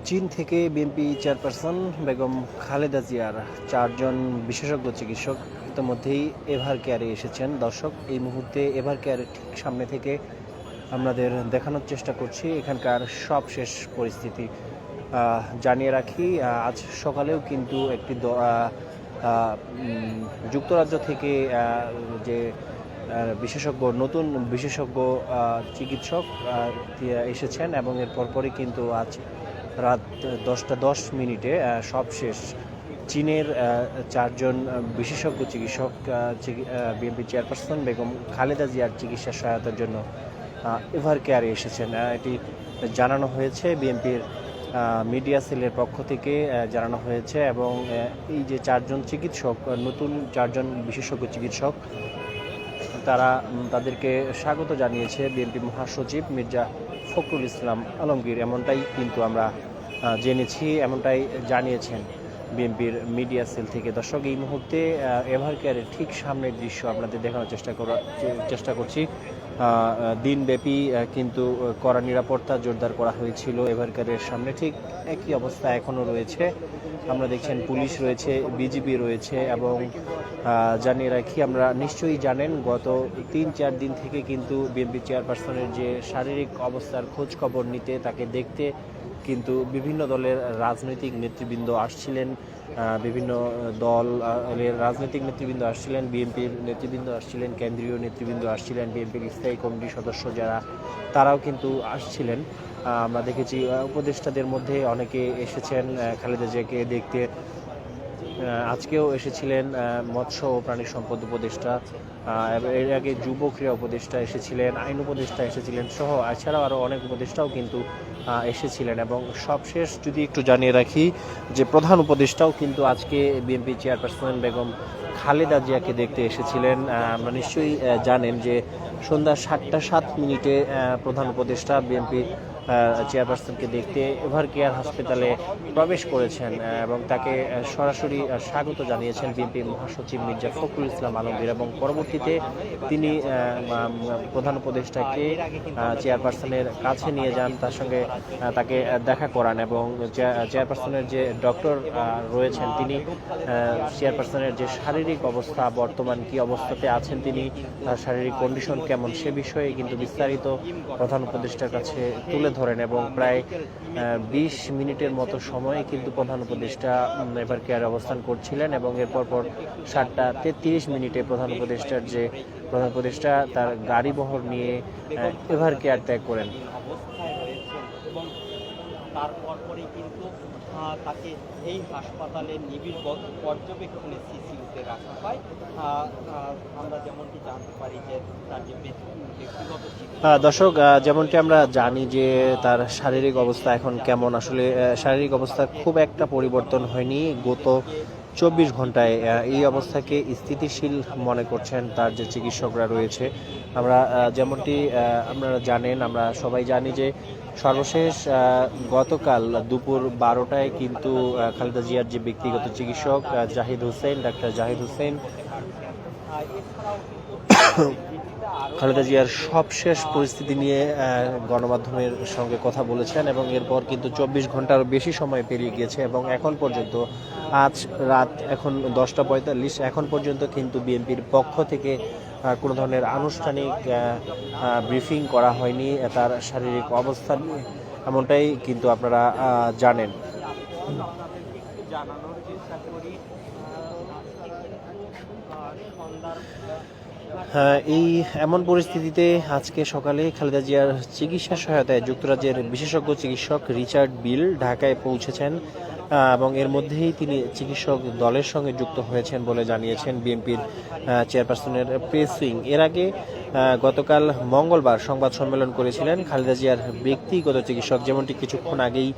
চীন থেকে BNP chairperson Begum Khaleda জিয়ার 4জন বিশেষজ্ঞ চিকিৎসক ইতিমধ্যেই এভার কেয়ারে এসেছেন। দর্শক, এই মুহূর্তে এভার কেয়ারের ঠিক সামনে থেকে আপনাদের দেখানোর চেষ্টা করছি এখানকার সবশেষ পরিস্থিতি। জানিয়ে রাখি, আজ সকালেও কিন্তু একটি যুক্তরাজ্য থেকে যে নতুন বিশেষজ্ঞ চিকিৎসক এসেছেন এবং এর পরপরই কিন্তু আজ রাত 10টা 10 মিনিটে সবশেষ চীনের 4জন বিশেষজ্ঞ চিকিৎসক বিএনপি চেয়ারপারসন বেগম খালেদা জিয়ার চিকিৎসা সহায়তার জন্য এভার কেয়ারে এসেছেন। এটি জানানো হয়েছে বিএনপির মিডিয়া সেলের পক্ষ থেকে জানানো হয়েছে এবং এই যে 4জন চিকিৎসক, নতুন 4জন বিশেষজ্ঞ চিকিৎসক, তাদেরকে স্বাগত জানিয়েছে বিএনপি মহাসচিব মির্জা ফখরুল ইসলাম আলমগীর। এমনটাই কিন্তু আমরা জেনেছি, এমনটাই জানিয়েছেন বিএনপির মিডিয়া সেল থেকে। দর্শক, এই মুহূর্তে এভার কেয়ারের ঠিক সামনের দৃশ্য আপনাদের দেখানোর চেষ্টা করছি। দিনব্যাপী কিন্তু কড়া নিরাপত্তা জোরদার করা হয়েছিল এভার কেয়ারের সামনে। ঠিক একই অবস্থা এখনও রয়েছে। আমরা দেখছেন পুলিশ রয়েছে, বিজিবি রয়েছে এবং জানিয়ে রাখি, আমরা নিশ্চয়ই জানেন গত 3-4 দিন থেকে কিন্তু বিএনপি চেয়ারপারসনের যে শারীরিক অবস্থার খোঁজ খবর নিতে, তাকে দেখতে কিন্তু বিভিন্ন দলের রাজনৈতিক নেতৃবৃন্দ আসছিলেন, বিভিন্ন দলের রাজনৈতিক নেতৃবৃন্দ আসছিলেন, বিএনপির নেতৃবৃন্দ আসছিলেন, কেন্দ্রীয় নেতৃবৃন্দ আসছিলেন, বিএনপির স্থায়ী কমিটির সদস্য যারা, তারাও কিন্তু আসছিলেন। আমরা দেখেছি উপদেষ্টাদের মধ্যে অনেকে এসেছেন খালেদা জিয়াকে দেখতে। আজকেও এসেছিলেন মৎস্য ও প্রাণী সম্পদ উপদেষ্টা, এর আগে যুব ক্রীড়া উপদেষ্টা এসেছিলেন, আইন উপদেষ্টা এসেছিলেন সহ এছাড়াও আরও অনেক উপদেষ্টাও কিন্তু এসেছিলেন। এবং সবশেষ যদি একটু জানিয়ে রাখি যে প্রধান উপদেষ্টাও কিন্তু আজকে বিএনপি চেয়ারপারসন বেগম খালেদা জিয়াকে দেখতে এসেছিলেন। আমরা নিশ্চয়ই জানেন যে সন্ধ্যা 7টা 7 মিনিটে প্রধান উপদেষ্টা বিএনপি চেয়ারপারসনকে দেখতে এভার কেয়ার হাসপাতালে প্রবেশ করেছেন এবং তাকে সরাসরি স্বাগত জানিয়েছেন বিএনপি মহাসচিব মির্জা ফখরুল ইসলাম আলমগীর। এবং পরবর্তীতে তিনি প্রধান উপদেষ্টাকে চেয়ারপারসনের কাছে নিয়ে যান, তার সঙ্গে তাকে দেখা করান এবং চেয়ারপারসনের যে ডক্টর রয়েছেন, তিনি চেয়ারপারসনের যে শারীরিক অবস্থা, বর্তমান কি অবস্থাতে আছেন তিনি, তার শারীরিক কন্ডিশন কেমন, সে বিষয়ে কিন্তু বিস্তারিত প্রধান উপদেষ্টার কাছে তুলে ধরেন এবং প্রায় 20 মিনিটের মতো সময়ে কিন্তু প্রধান উপদেষ্টা এভার কেয়ারে অবস্থান করছিলেন এবং এরপর 7টা 33 মিনিটে প্রধান উপদেষ্টা তার গাড়ি বহর নিয়ে এভার কেয়ার ত্যাগ করেন। তারপরই কিন্তু তাকে এই হাসপাতালে নিবিড় পর্যবেক্ষণে সিসিউতে রাখা হয়। আমরা যেমনটি জানতে পারি যে তার যে ব্যক্তিগত দর্শক, যেমনটি আমরা জানি যে তার শারীরিক অবস্থা এখন কেমন, আসলে শারীরিক অবস্থা খুব একটা পরিবর্তন হয়নি গত 24 ঘন্টায়। এই অবস্থাকে স্থিতিশীল মনে করছেন তার যে চিকিৎসকরা রয়েছে। আমরা যেমনটি আপনারা জানেন, আমরা সবাই জানি যে সর্বশেষ গতকাল দুপুর 12টায় কিন্তু খালেদা জিয়ার যে ব্যক্তিগত চিকিৎসক ডাক্তার জাহিদ হোসেন খালেদা জিয়ার সবশেষ পরিস্থিতি নিয়ে গণমাধ্যমের সঙ্গে কথা বলেছেন এবং এরপর কিন্তু 24 ঘন্টার বেশি সময় পেরিয়ে গিয়েছে এবং এখন পর্যন্ত আজ রাত এখন 10টা 45, এখন পর্যন্ত কিন্তু বিএনপির পক্ষ থেকে কোনো ধরনের আনুষ্ঠানিক ব্রিফিং করা হয়নি তার শারীরিক অবস্থা নিয়ে, এমনটাই কিন্তু আপনারা জানেন। জানানোর চেষ্টা করি এই এমন পরিস্থিতিতে আজকে সকালে খালেদা জিয়ার চিকিৎসা সহায়তায় যুক্তরাজ্যের বিশেষজ্ঞ চিকিৎসক রিচার্ড বিল ঢাকায় পৌঁছেছেন এবং এর মধ্যেই তিনি চিকিৎসক দলের সঙ্গে যুক্ত হয়েছেন বলে জানিয়েছেন বিএনপির চেয়ারপারসনের প্রেস উইং। এর আগে গতকাল মঙ্গলবার সংবাদ সম্মেলন করেছিলেন খালেদা জিয়ার ব্যক্তিগত চিকিৎসক, যেমনটি কিছুক্ষণ আগেই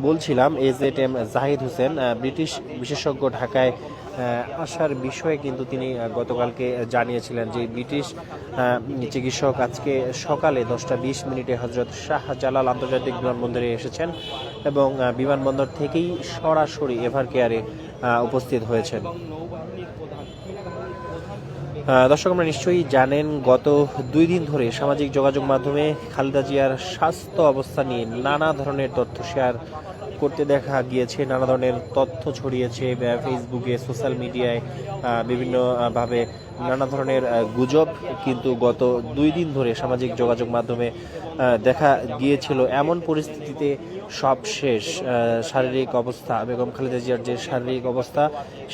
বলছিলাম, AZM জাহিদ হোসেন। ব্রিটিশ বিশেষজ্ঞ ঢাকায় আসার বিষয়ে কিন্তু তিনি গতকালকে জানিয়েছিলেন যে ব্রিটিশ চিকিৎসক আজকে সকালে 10টা 20 মিনিটে হজরত শাহজালাল আন্তর্জাতিক বিমানবন্দরে এসেছেন এবং বিমানবন্দর থেকেই সরাসরি এভার কেয়ারে উপস্থিত হয়েছেন। দর্শক, আমরা নিশ্চয়ই জানেন গত 2 দিন ধরে সামাজিক যোগাযোগ মাধ্যমে খালেদা জিয়ার স্বাস্থ্য অবস্থা নিয়ে নানা ধরনের তথ্য শেয়ার করতে দেখা গিয়েছে, নানা ধরনের তথ্য ছড়িয়েছে ফেসবুকে, সোশ্যাল মিডিয়ায়, বিভিন্নভাবে নানা ধরনের গুজব কিন্তু গত 2 দিন ধরে সামাজিক যোগাযোগ মাধ্যমে দেখা গিয়েছিল। এমন পরিস্থিতিতে সবশেষ শারীরিক অবস্থা, বেগম খালেদা জিয়ার যে শারীরিক অবস্থা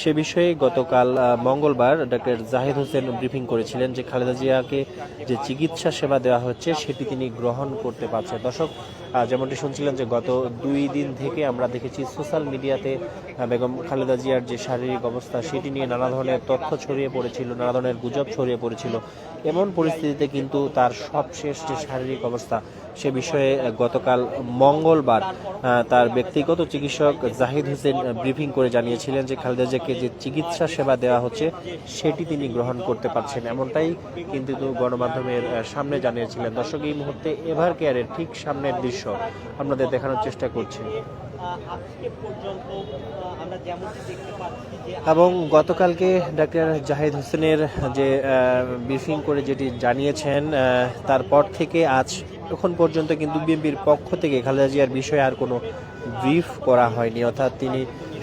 সে বিষয়ে গতকাল মঙ্গলবার ডক্টর জাহিদ হোসেন ব্রিফিং করেছিলেন যে খালেদা জিয়াকে যে চিকিৎসা সেবা দেওয়া হচ্ছে সেটি তিনি গ্রহণ করতে পারছেন। দর্শক, যেমনটি শুনছিলেন যে গত 2 দিন থেকে আমরা দেখেছি সোশ্যাল মিডিয়াতে বেগম খালেদা জিয়ার যে শারীরিক অবস্থা সেটি নিয়ে নানা ধরনের তথ্য ছড়িয়ে পড়েছিল, নানা ধরনের গুজব ছড়িয়ে পড়েছিল। এমন পরিস্থিতিতে কিন্তু তার সবশেষ যে শারীরিক অবস্থা সে বিষয়ে গতকাল মঙ্গলবার তার ব্যক্তিগত চিকিৎসক জাহিদ হোসেন ব্রিফিং করে জানিয়েছিলেন যে খালেদা জিয়াকে যে চিকিৎসা সেবা দেওয়া হচ্ছে সেটি তিনি গ্রহণ করতে পারছেন, এমনটাই কিন্তু গণমাধ্যমের সামনে জানিয়েছিলেন। দর্শক, এই মুহূর্তে এভার কেয়ারের ঠিক সামনের দৃশ্য আপনাদের দেখানোর চেষ্টা করছি এবং গতকালকে ডাক্তার জাহিদ হোসেনের যে ব্রিফিং করে যেটি জানিয়েছেন তারপর থেকে আজ এখন পর্যন্ত কিন্তু বিএনপির পক্ষ থেকে খালেদা জিয়ার বিষয়ে আর কোনো ব্রিফ করা হয়নি। অর্থাৎ তিনি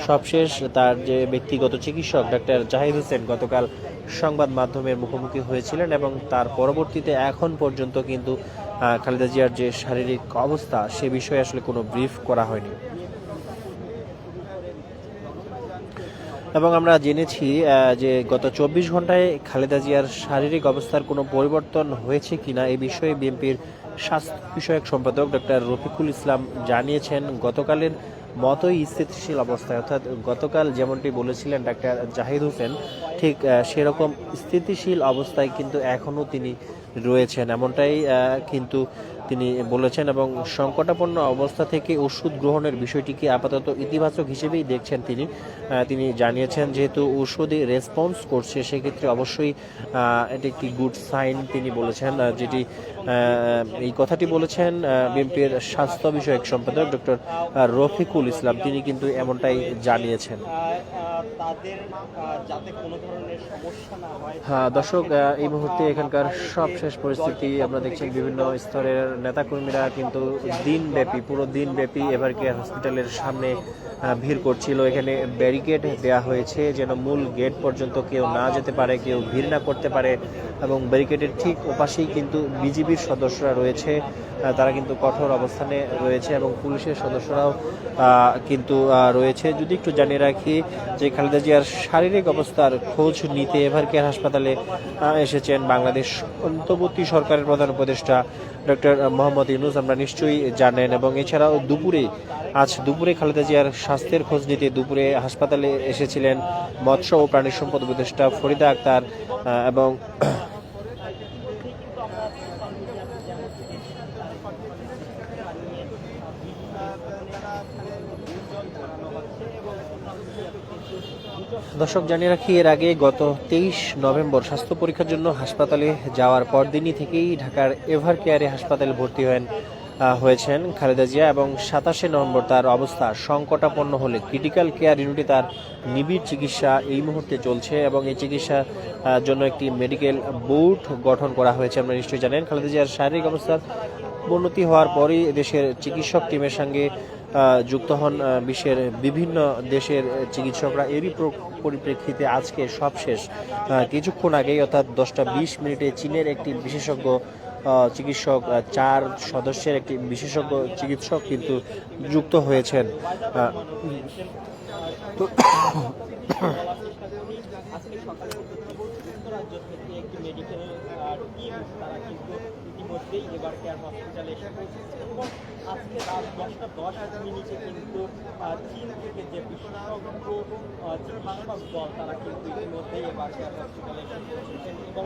সবশেষ তার যে ব্যক্তিগত চিকিৎসক ডাক্তার জাহিদ হোসেন গতকাল সংবাদ মাধ্যমের মুখোমুখি হয়েছিলেন এবং তার পরবর্তীতে এখন পর্যন্ত কিন্তু খালেদা জিয়ার যে শারীরিক অবস্থা সে বিষয়ে আসলে কোনো ব্রিফ করা হয়নি। এবং আমরা জেনেছি যে গত 24 ঘন্টায় খালেদা জিয়ার শারীরিক অবস্থার কোনো পরিবর্তন হয়েছে কিনা এই বিষয়ে বিএনপির স্বাস্থ্য বিষয়ক সম্পাদক ডক্টর রফিকুল ইসলাম জানিয়েছেন গতকালের মতোই স্থিতিশীল অবস্থায়, অর্থাৎ গতকাল যেমনটি বলেছিলেন ডাক্তার জাহিদ হোসেন ঠিক সেরকম স্থিতিশীল অবস্থায় কিন্তু এখনও তিনি রয়েছেন, এমনটাই কিন্তু তিনি বলেছেন এবং সংকটাপন্ন অবস্থা থেকে ওষুধ গ্রহণের বিষয়টিকে আপাতত ইতিবাচক হিসেবেই দেখছেন তিনি জানিয়েছেন যেহেতু ওষুধে রেসপন্স করছে সেক্ষেত্রে অবশ্যই এটি একটি গুড সাইন তিনি বলেছেন, যেটি এই কথাটি বলেছেন বিএনপির স্বাস্থ্য বিষয়ক সম্পাদক ডক্টর রফিকুল ইসলাম, তিনি কিন্তু এমনটাই জানিয়েছেন। হ্যাঁ দর্শক, এই মুহূর্তে এখানকার সবশেষ পরিস্থিতি আমরা দেখছি বিভিন্ন স্তরের নেতাকর্মীরা কিন্তু পুরো দিনব্যাপী এভার কেয়ার হসপিটালের সামনে ভিড় করছিল। এখানে ব্যারিকেড দেওয়া হয়েছে যেন মূল গেট পর্যন্ত কেউ না যেতে পারে, কেউ ভিড় না করতে পারে এবং ব্যারিকেডের ঠিক ওপাশেই কিন্তু বিজিবির সদস্যরা রয়েছে, তারা কিন্তু কঠোর অবস্থানে রয়েছে এবং পুলিশের সদস্যরাও কিন্তু রয়েছে। যদি একটু জানিয়ে রাখি যে খালেদা জিয়ার শারীরিক অবস্থার খোঁজ নিতে এভার কেয়ার হাসপাতালে এসেছেন বাংলাদেশ অন্তর্বর্তী সরকারের প্রধান উপদেষ্টা ডক্টর মোহাম্মদ ইউনূস, আমরা নিশ্চয়ই জানেন। এবং এছাড়াও আজ দুপুরে খালেদা জিয়ার স্বাস্থ্যের খোঁজ নিতে দুপুরে হাসপাতালে এসেছিলেন মৎস্য ও প্রাণী সম্পদ উপদেষ্টা ফরিদা আক্তার এবং দর্শক, জানিয়ে রাখি এর আগে গত 23 নভেম্বর স্বাস্থ্য পরীক্ষার জন্য হাসপাতালে যাওয়ার পরদিনই থেকেই ঢাকার এভার কেয়ারে হাসপাতালে ভর্তি হয়েছেন খালেদা জিয়া এবং 27 নভেম্বর তার অবস্থা সংকটাপন্ন হলে ক্রিটিক্যাল কেয়ার ইউনিটে তার নিবিড় চিকিৎসা এই মুহূর্তে চলছে এবং এই চিকিৎসার জন্য একটি মেডিকেল বোর্ড গঠন করা হয়েছে। আমরা নিশ্চয়ই জানেন খালেদা জিয়ার শারীরিক অবস্থার অবনতি হওয়ার পরই দেশের চিকিৎসক টিমের সঙ্গে যুক্ত হন বিশ্বের বিভিন্ন দেশের চিকিৎসকরা। এরই পরিপ্রেক্ষিতে আজকে সবশেষ কিছুক্ষণ আগেই অর্থাৎ 10টা 20 মিনিটে চীনের একটি বিশেষজ্ঞ চিকিৎসক 4 সদস্যের একটি বিশেষজ্ঞ চিকিৎসক কিন্তু যুক্ত হয়েছেন। ইতিমধ্যেই এবার কেয়ার হসপিটালে এসে পৌঁছেছে এবং আজকে রাত 10টা 10 কিন্তু চীন থেকে যে বিশেষজ্ঞ চিকিৎসক দল তারা কিন্তু ইতিমধ্যেই এবার কেয়ার হসপিটালে এসে পৌঁছেছেন এবং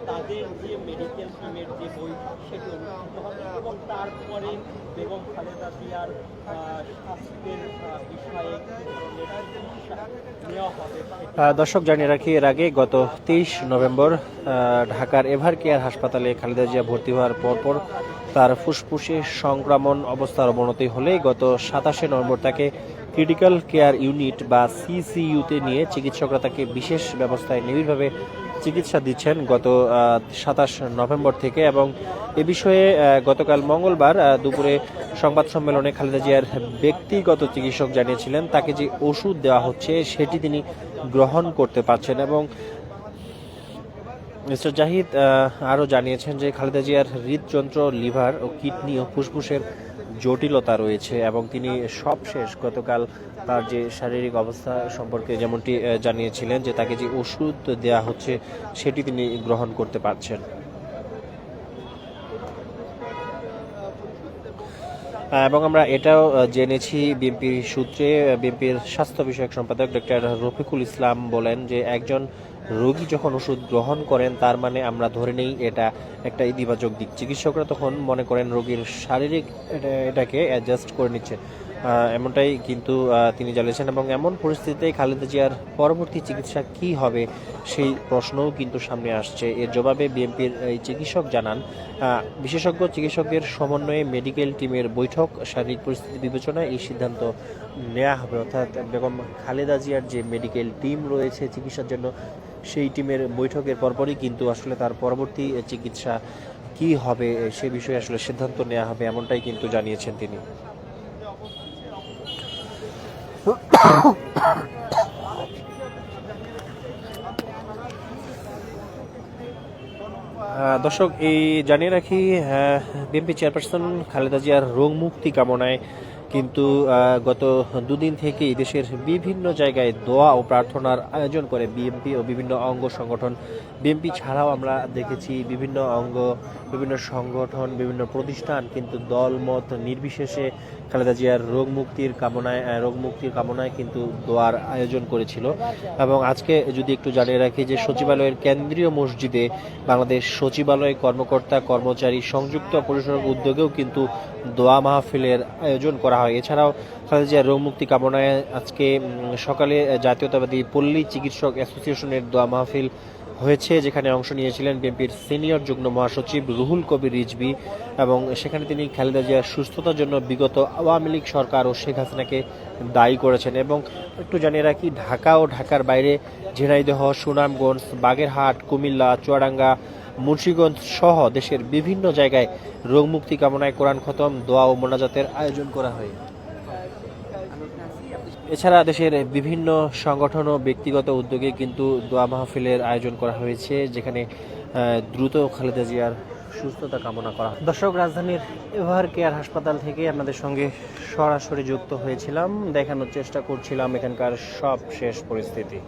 তাদের যে মেডিকেল টিমের যে বৈঠক সেটি অনুষ্ঠিত হবে এবং তারপরে বেগম খালেদা জিয়ার স্বাস্থ্যের বিষয়ে চিকিৎসা নেওয়া হবে। দর্শক, জানিয়ে রাখি এর আগে গত 23 নভেম্বর ঢাকার এভার কেয়ার হাসপাতালে খালেদা জিয়া ভর্তি হওয়ার পরপর তার ফুসফুসে সংক্রমণ অবস্থার অবনতি হলে গত 27 নভেম্বর তাকে ক্রিটিক্যাল কেয়ার ইউনিট বা সিসিইউতে নিয়ে চিকিৎসকরা তাকে বিশেষ ব্যবস্থায় নিবিড়ভাবে চিকিৎসা দিচ্ছেন গত 27 নভেম্বর থেকে, এবং এ বিষয়ে গতকাল মঙ্গলবার দুপুরে সংবাদ সম্মেলনে খালেদা জিয়ার ব্যক্তিগত চিকিৎসক জানিয়েছিলেন তাকে যে ওষুধ দেওয়া হচ্ছে সেটি তিনি গ্রহণ করতে পারছেন। এবং মিস্টার জাহিদ আরও জানিয়েছেন যে খালেদা জিয়ার হৃদযন্ত্র, লিভার ও কিডনি ও ফুসফুসের জটিলতা রয়েছে, এবং তিনি সবশেষ গতকাল তার যে শারীরিক অবস্থা সম্পর্কে যেমনটি জানিয়েছিলেন যে তাকে যে ওষুধ দেওয়া হচ্ছে সেটি তিনি গ্রহণ করতে পারছেন। এবং আমরা এটাও জেনেছি বিএনপির সূত্রে, বিএনপির স্বাস্থ্য বিষয়ক সম্পাদক ডক্টর রফিকুল ইসলাম বলেন যে একজন রোগী যখন ওষুধ গ্রহণ করেন তার মানে আমরা ধরে নেই এটা একটা ইতিবাচক দিক। চিকিৎসকরা তখন মনে করেন রোগীর শারীরিক এটাকে অ্যাডজাস্ট করে নিচ্ছে, এমনটাই কিন্তু তিনি জানিয়েছেন। এবং এমন পরিস্থিতিতে খালেদা জিয়ার পরবর্তী চিকিৎসা কি হবে সেই প্রশ্নও কিন্তু সামনে আসছে। এর জবাবে বিএনপির এই চিকিৎসক জানান বিশেষজ্ঞ চিকিৎসকের সমন্বয়ে মেডিকেল টিমের বৈঠক, শারীরিক পরিস্থিতি বিবেচনায় এই সিদ্ধান্ত নেওয়া হবে। অর্থাৎ বেগম খালেদা জিয়ার যে মেডিকেল টিম রয়েছে চিকিৎসার জন্য, সেই টিমের বৈঠকের পরপরই কিন্তু আসলে তার পরবর্তী চিকিৎসা কি হবে সে বিষয়ে আসলে সিদ্ধান্ত নেওয়া হবে, এমনটাই কিন্তু জানিয়েছেন তিনি। দর্শক, এই জানিয়ে রাখি বিএনপি চেয়ারপারসন খালেদা জিয়ার রোগ মুক্তি কামনায় কিন্তু গত দুদিন থেকেই দেশের বিভিন্ন জায়গায় দোয়া ও প্রার্থনার আয়োজন করে বিএনপি ও বিভিন্ন অঙ্গ সংগঠন। বিএনপি ছাড়াও আমরা দেখেছি বিভিন্ন অঙ্গ, বিভিন্ন সংগঠন, বিভিন্ন প্রতিষ্ঠান কিন্তু দলমত নির্বিশেষে খালেদা জিয়ার রোগ মুক্তির কামনায় কিন্তু দোয়ার আয়োজন করেছিল। এবং আজকে যদি একটু জানিয়ে রাখি যে সচিবালয়ের কেন্দ্রীয় মসজিদে বাংলাদেশ সচিবালয় কর্মকর্তা কর্মচারী সংযুক্ত পরিষদের উদ্যোগেও কিন্তু দোয়া মাহফিলের আয়োজন করা হয়। এছাড়াও খালেদা জিয়ার রোগ মুক্তি কামনায় আজকে সকালে জাতীয়তাবাদী পল্লী চিকিৎসক অ্যাসোসিয়েশনের দোয়া মাহফিল হয়েছে, যেখানে অংশ নিয়েছিলেন বিএনপির সিনিয়র যুগ্ম মহাসচিব রুহুল কবির রিজভী। এবং সেখানে তিনি খালেদা জিয়ার সুস্থতার জন্য বিগত আওয়ামী লীগ সরকার ও শেখ হাসিনাকে দায়ী করেছেন। এবং একটু জানিয়ে রাখি ঢাকা ও ঢাকার বাইরে ঝিনাইদহ, সুনামগঞ্জ, বাগেরহাট, কুমিল্লা, চুয়াডাঙ্গা, মুন্সিগঞ্জ সহ দেশের বিভিন্ন জায়গায় রোগ মুক্তি কামনায় কোরআন খতম, দোয়া ও মোনাজাতের আয়োজন করা হয়। এছাড়া দেশের বিভিন্ন সংগঠন ও ব্যক্তিগত উদ্যোগে কিন্তু দোয়া মাহফিলের আয়োজন করা হয়েছে, যেখানে দ্রুত খালেদা জিয়ার সুস্থতা কামনা করা হয়। দর্শক, রাজধানীর এভার কেয়ার হাসপাতাল থেকে আপনাদের সঙ্গে সরাসরি যুক্ত হয়েছিলাম, দেখানোর চেষ্টা করছিলাম এখানকার সব শেষ পরিস্থিতি।